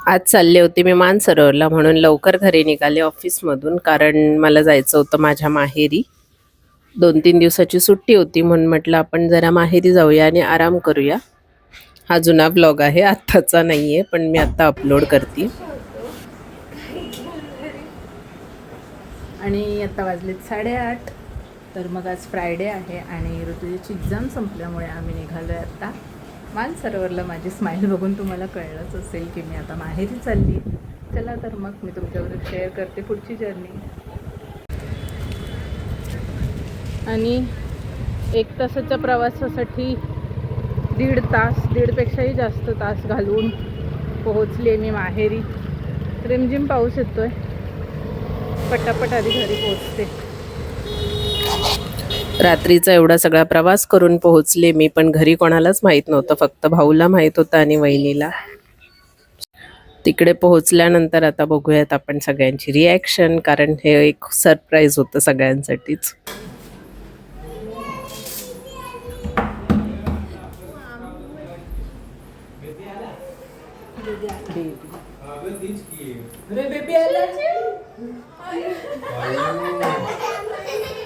आज चालले होते मी मानसरोवरला म्हणून लवकर घरी निघाले ऑफिसमधून, कारण मला जायचं होतं माझ्या माहेरी. 2-3 दिवसाची सुट्टी होती म्हणून म्हटलं आपण जरा माहेरी जाऊया आणि आराम करूया. हा जुना ब्लॉग आहे, आत्ताचा नाही आहे, पण मी आत्ता अपलोड करते. आणि आता वाजलेत 8:30. तर मग आज फ्रायडे आहे आणि ऋतुजाची एक्झाम संपल्यामुळे आम्ही निघालो आहे आता मानसरोवरला. माझी स्माईल बघून तुम्हाला कळलंच असेल की मी आता माहेरी चालली. चला तर मग मी तुमच्याबरोबर शेअर करते पुढची जर्नी. आणि 1 तासाच्या प्रवासासाठी 1.5 तास, 1.5पेक्षाही जास्त तास घालवून पोहोचले मी माहेरी. रिमझिम पाऊस येतोय, पटापट आधी घरी पोहोचते. रात्रीचा एवढा सगळा प्रवास करून पोहोचले मी, पण घरी कोणालाच माहीत नव्हतं, फक्त भाऊला माहीत होतं आणि वहिनीला. तिकडे पोहोचल्यानंतर आता बघूयात आपण सगळ्यांची रिॲक्शन, कारण हे एक सरप्राईज होतं सगळ्यांसाठीच.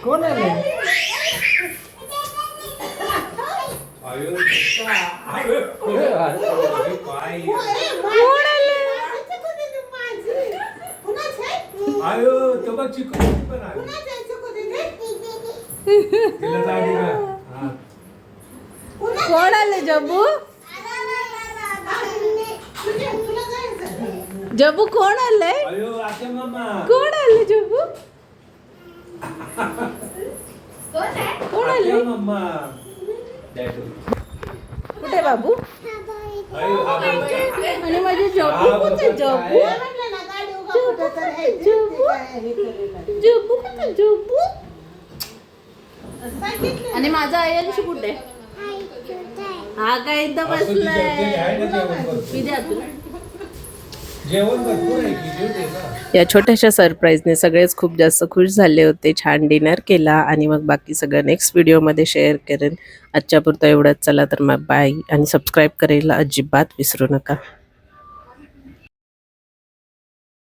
कोण आले? कोण आले? जबू जबू कोण आले? कोण आले? जबू कोण आले? कुठे बाबू? आणि माझे जबू कुठे? जबू जबू कुठे? जबू आणि माझा आयंश कुठे? हा काय इथं बसलाय. मी द्या तुला. या छोट्याशा सरप्राईजने सगळेच खूप जास्त खुश झाले होते. छान डिनर केला आणि मग बाकी सगळं नेक्स्ट व्हिडिओमध्ये शेअर करेन. आजच्या पुरतं एवढंच. चला तर मग बाय, आणि सबस्क्राईब करायला अजिबात विसरू नका.